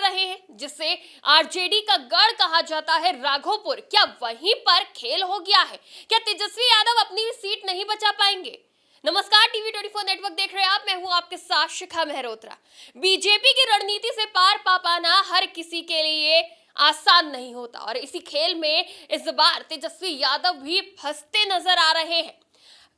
रहे हैं, जिसे आरजेडी का गढ़ कहा जाता है राघोपुर। क्या वहीं पर खेल हो गया है? क्या तेजस्वी यादव अपनी सीट नहीं बचा पाएंगे? नमस्कार, टीवी 24 नेटवर्क देख रहे हैं आप। मैं हूं आपके साथ शिखा मेहरोत्रा। बीजेपी की रणनीति से पार पा पाना हर किसी के लिए आसान नहीं होता और इसी खेल में इस बार तेजस्वी यादव भी फंसते नजर आ रहे हैं।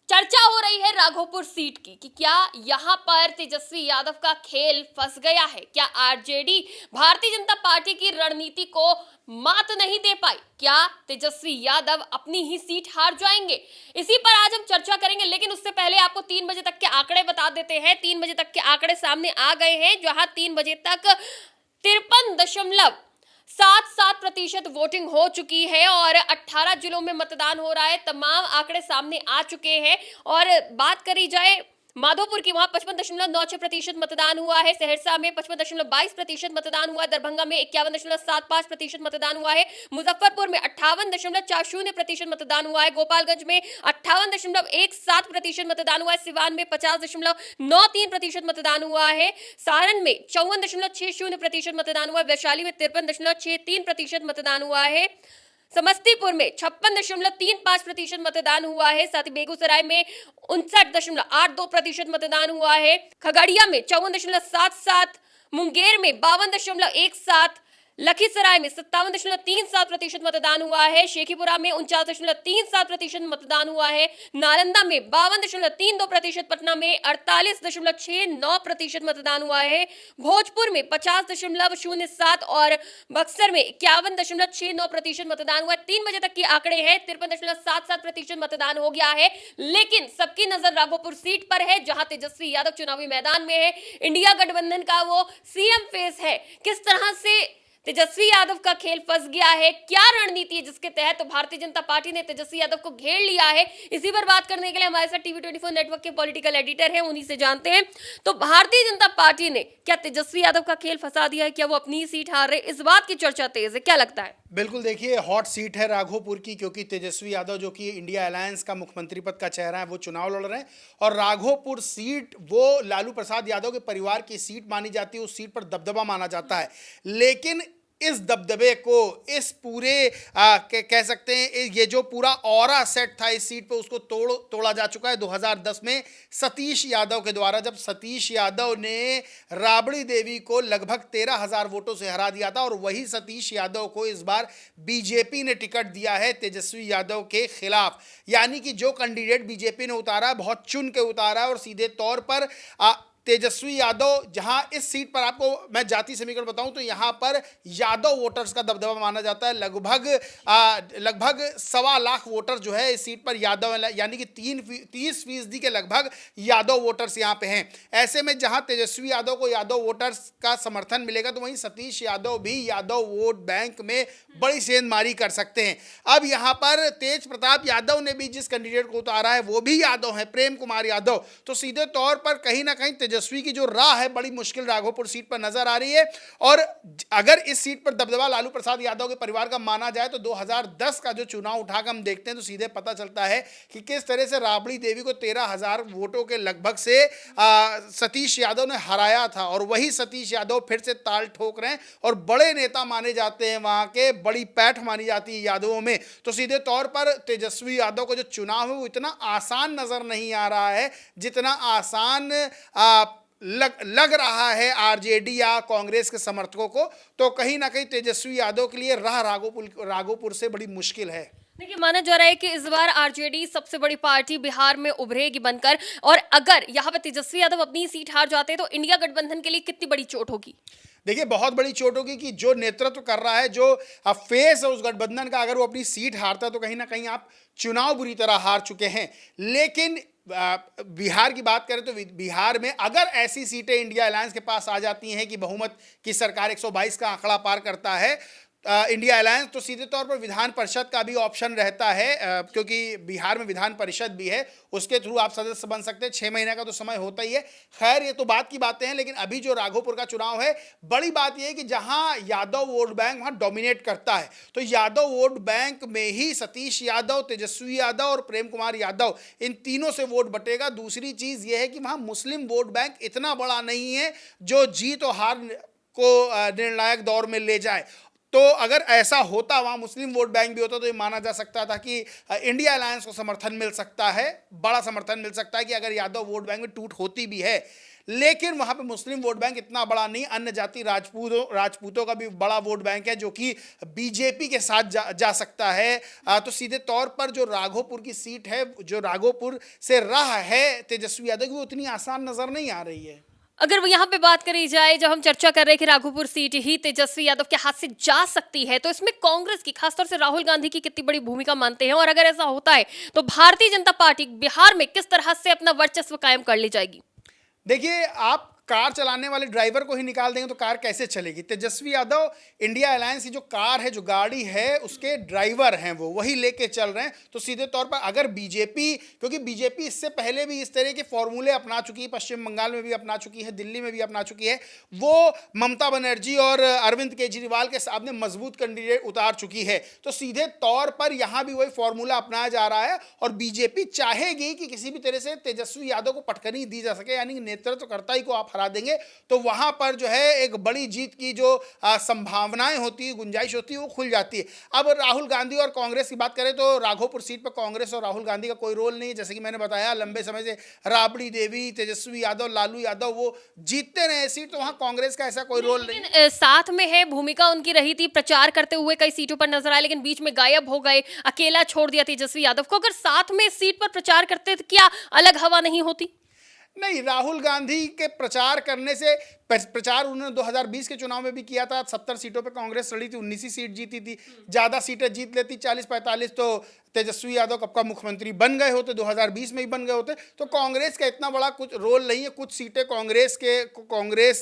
चर्चा हो रही है राघोपुर सीट की कि क्या यहां पर तेजस्वी यादव का खेल फंस गया है? क्या आरजेडी भारतीय जनता पार्टी की रणनीति को मात नहीं दे पाई? क्या तेजस्वी यादव अपनी ही सीट हार जाएंगे? इसी पर आज हम चर्चा करेंगे, लेकिन उससे पहले आपको 3 बजे तक के आंकड़े बता देते हैं। 3 बजे तक के आंकड़े सामने आ गए हैं, जहां 3 बजे तक 53.77% वोटिंग हो चुकी है और 18 जिलों में मतदान हो रहा है। तमाम आंकड़े सामने आ चुके हैं और बात करी जाए माधोपुर की, वहां 55.96% मतदान हुआ है। सहरसा में 55.22% मतदान हुआ है। दरभंगा में 51.75% मतदान हुआ है। मुजफ्फरपुर में 58.40% मतदान हुआ है। गोपालगंज में 58.17% मतदान हुआ है। सिवान में 50.93% मतदान हुआ है। सारण में 54.60% मतदान हुआ है। वैशाली में 53.63% मतदान हुआ है। समस्तीपुर में 56.35% मतदान हुआ है। साथ ही बेगूसराय में 59.82% मतदान हुआ है। खगड़िया में 54.77, मुंगेर में 52.17, लखीसराय में 57.37% मतदान हुआ है। शेखीपुरा में 49.37% मतदान हुआ है। नालंदा में 52.32%, पटना में 48.69% मतदान हुआ है। भोजपुर में 50.07 और बक्सर में 51.69% मतदान हुआ है। 3 बजे तक के आंकड़े हैं, 53.77% मतदान हो गया है। लेकिन सबकी नजर राघोपुर सीट पर है, जहां तेजस्वी यादव चुनावी मैदान में है। इंडिया गठबंधन का वो सीएम फेस है। किस तरह से तेजस्वी यादव का खेल फंस गया है? क्या रणनीति है जिसके तहत भारतीय जनता पार्टी ने तेजस्वी यादव को घेर लिया है? इसी पर बात करने के लिए हमारे साथ टीवी 24 नेटवर्क के पॉलिटिकल एडिटर हैं, उन्हीं से जानते हैं। तो भारतीय जनता पार्टी ने क्या तेजस्वी यादव का खेल फंसा दिया है? क्या वो अपनी सीट हार रहे? इस बात की चर्चा तेज है, क्या लगता है? बिल्कुल, देखिए हॉट सीट है राघोपुर की, क्योंकि तेजस्वी यादव जो कि इंडिया अलायंस का मुख्यमंत्री पद का चेहरा है, वो चुनाव लड़ रहे हैं। और राघोपुर सीट वो लालू प्रसाद यादव के परिवार की सीट मानी जाती है, उस सीट पर दबदबा माना जाता है। लेकिन इस दबदबे को, इस पूरे कह सकते हैं, ये जो पूरा ऑरा सेट था इस सीट पे, उसको तोड़ा जा चुका है 2010 में सतीश यादव के द्वारा, जब सतीश यादव ने राबड़ी देवी को लगभग 13,000 वोटों से हरा दिया था। और वही सतीश यादव को इस बार बीजेपी ने टिकट दिया है तेजस्वी यादव के खिलाफ। यानी कि जो कैंडिडेट बीजेपी ने उतारा है, बहुत चुन के उतारा है। और सीधे तौर पर तेजस्वी यादव, जहां इस सीट पर आपको मैं जाति समीकरण बताऊं तो यहां पर यादव वोटर्स का दबदबा माना जाता है। लगभग 1.25 लाख वोटर जो है इस सीट पर यादव, यानी कि 30% के लगभग यादव वोटर्स यहां पे हैं। ऐसे में जहां तेजस्वी यादव को यादव वोटर्स का समर्थन मिलेगा, तो वहीं सतीश यादव भी यादव वोट बैंक में बड़ी सेंधमारी कर सकते हैं। अब यहां पर तेज प्रताप यादव ने भी जिस कैंडिडेट को उतारा है वो भी यादव है, प्रेम कुमार यादव। तो सीधे तौर पर कहीं ना कहीं तेजस्वी की जो राह है बड़ी मुश्किल राघोपुर सीट पर नजर आ रही है। और अगर इस सीट पर दबदबा लालू प्रसाद यादव के परिवार का माना जाए, तो 2010 का जो चुनाव उठाकर हम देखते हैं, तो सीधे पता चलता है कि किस तरह से राबड़ी देवी को 13,000 वोटों के लगभग से सतीश यादव ने हराया था। और वही सतीश यादव फिर से ताल ठोक रहे हैं और बड़े नेता माने जाते हैं, वहां के बड़ी पैठ मानी जाती है यादवों में। तो सीधे तौर पर तेजस्वी यादव का जो चुनाव है वो इतना आसान नजर नहीं आ रहा है जितना आसान लग रहा है आरजेडी या कांग्रेस के समर्थकों को। तो कहीं ना कहीं तेजस्वी यादव के लिए राह राघोपुर से बड़ी मुश्किल है। देखिए, माना जा रहा है कि इस बार आरजेडी सबसे बड़ी पार्टी बिहार में उभरेगी बनकर, और अगर यहाँ पे तेजस्वी यादव अपनी सीट हार जाते हैं तो इंडिया गठबंधन के लिए कितनी बड़ी चोट होगी? देखिए, बहुत बड़ी चोट होगी कि जो नेतृत्व कर रहा है, जो फेस है उस गठबंधन का, अगर वो अपनी सीट हारता है तो कहीं ना कहीं आप चुनाव बुरी तरह हार चुके हैं। लेकिन बिहार की बात करें तो बिहार में अगर ऐसी सीटें इंडिया अलायंस के पास आ जाती हैं कि बहुमत की सरकार 122 का आंकड़ा पार करता है इंडिया अलायंस, तो सीधे तौर पर विधान परिषद का भी ऑप्शन रहता है, क्योंकि बिहार में विधान परिषद भी है, उसके थ्रू आप सदस्य बन सकते हैं। 6 महीने का तो समय होता ही है। खैर, ये तो बात की बातें हैं, लेकिन अभी जो राघोपुर का चुनाव है, बड़ी बात यह है कि जहां यादव वोट बैंक वहां डोमिनेट करता है, तो यादव वोट बैंक में ही सतीश यादव, तेजस्वी यादव और प्रेम कुमार यादव, इन तीनों से वोट बटेगा। दूसरी चीज यह है कि वहां मुस्लिम वोट बैंक इतना बड़ा नहीं है जो जीत और हार को निर्णायक दौर में ले जाए। तो अगर ऐसा होता, वहाँ मुस्लिम वोट बैंक भी होता, तो ये माना जा सकता था कि इंडिया अलायंस को समर्थन मिल सकता है, बड़ा समर्थन मिल सकता है कि अगर यादव वोट बैंक में टूट होती भी है। लेकिन वहाँ पे मुस्लिम वोट बैंक इतना बड़ा नहीं, अन्य जाति राजपूतों का भी बड़ा वोट बैंक है जो कि बीजेपी के साथ जा सकता है। तो सीधे तौर पर जो राघोपुर की सीट है, जो राघोपुर से राह है तेजस्वी यादव की, वो उतनी आसान नजर नहीं आ रही है। अगर वो यहाँ पे बात करी जाए, जब हम चर्चा कर रहे हैं कि राघोपुर सीट ही तेजस्वी यादव के हाथ से जा सकती है, तो इसमें कांग्रेस की, खासतौर से राहुल गांधी की कितनी बड़ी भूमिका मानते हैं? और अगर ऐसा होता है तो भारतीय जनता पार्टी बिहार में किस तरह से अपना वर्चस्व कायम कर ले जाएगी? देखिए, आप कार चलाने वाले ड्राइवर को ही निकाल देंगे तो कार कैसे चलेगी? तेजस्वी यादव इंडिया अलायंस की जो कार है, जो गाड़ी है, उसके ड्राइवर हैं, वो वही लेके चल रहे हैं। तो सीधे तौर पर अगर बीजेपी, क्योंकि बीजेपी इससे पहले भी इस तरह के फॉर्मूले अपना चुकी है, पश्चिम बंगाल में भी अपना चुकी है, दिल्ली में भी अपना चुकी है, वो ममता बनर्जी और अरविंद केजरीवाल के सामने मजबूत कैंडिडेट उतार चुकी है। तो सीधे तौर पर यहाँ भी वही फॉर्मूला अपनाया जा रहा है और बीजेपी चाहेगी कि किसी भी तरह से तेजस्वी यादव को पटखनी दी जा सके, यानी नेतृत्वकर्ता ही को आप हरा देंगे तो वहां पर जो है एक बड़ी जीत की जो संभावनाएं होती है, गुंजाइश होती है, वो खुल जाती है। अब राहुल गांधी और कांग्रेस की बात करें तो राघोपुर सीट पर कांग्रेस और राहुल गांधी का कोई रोल नहीं है। जैसे कि मैंने बताया, लंबे समय से राबड़ी देवी, तेजस्वी यादव, लालू यादव वो जीतते रहे सीट, तो वहां कांग्रेस का ऐसा कोई रोल नहीं। साथ में है, भूमिका उनकी रही थी, प्रचार करते हुए कई सीटों पर नजर आए, लेकिन बीच में गायब हो गए, अकेला छोड़ दिया तेजस्वी यादव को। अगर साथ में सीट पर प्रचार करते तो क्या अलग हवा नहीं होती? नहीं, राहुल गांधी के प्रचार करने से, प्रचार उन्होंने 2020 के चुनाव में भी किया था। 70 सीटों पे कांग्रेस लड़ी थी, 19 ही सीट जीती थी। ज़्यादा सीटें जीत लेती, 40-45, तो तेजस्वी यादव कब का मुख्यमंत्री बन गए होते, 2020 में ही बन गए होते। तो कांग्रेस का इतना बड़ा कुछ रोल नहीं है। कुछ सीटें कांग्रेस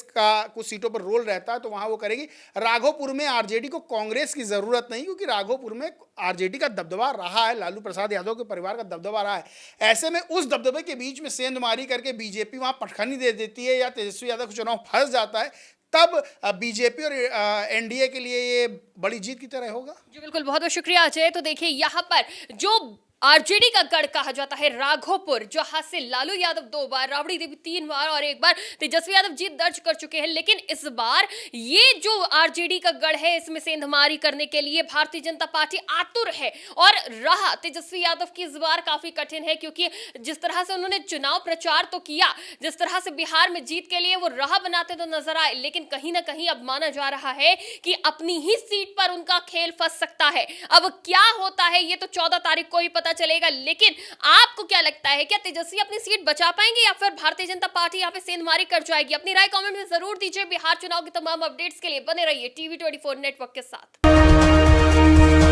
का कुछ सीटों पर रोल रहता है, तो वहाँ वो करेगी। राघोपुर में आरजेडी को कांग्रेस की ज़रूरत नहीं, क्योंकि राघोपुर में आरजेडी का दबदबा रहा है, लालू प्रसाद यादव के परिवार का दबदबा रहा है। ऐसे में उस दबदबे के बीच में सेंधमारी करके बीजेपी वहाँ पटखनी दे देती है या तेजस्वी यादव का चुनाव फंस जाता है, तब बीजेपी और एनडीए के लिए ये बड़ी जीत की तरह होगा। जी बिल्कुल, बहुत बहुत शुक्रिया अजय। तो देखिए, यहाँ पर जो आरजेडी का गढ़ कहा जाता है राघोपुर, जहां से लालू यादव 2 बार, राबड़ी देवी 3 बार और 1 बार तेजस्वी यादव जीत दर्ज कर चुके हैं, लेकिन इस बार ये जो आरजेडी का गढ़ है, इसमें सेंधमारी करने के लिए भारतीय जनता पार्टी आतुर है। और राह तेजस्वी यादव की इस बार काफी कठिन है, क्योंकि जिस तरह से उन्होंने चुनाव प्रचार तो किया, जिस तरह से बिहार में जीत के लिए वो राह बनाते तो नजर आए, लेकिन कहीं ना कहीं अब माना जा रहा है कि अपनी ही सीट पर उनका खेल फंस सकता है। अब क्या होता है ये तो 14 तारीख को ही पता चलेगा। लेकिन आपको क्या लगता है, क्या तेजस्वी अपनी सीट बचा पाएंगे या फिर भारतीय जनता पार्टी यहां पे सेंधमारी कर जाएगी? अपनी राय कमेंट में जरूर दीजिए। बिहार चुनाव के तमाम अपडेट्स के लिए बने रहिए टीवी 24 नेटवर्क के साथ।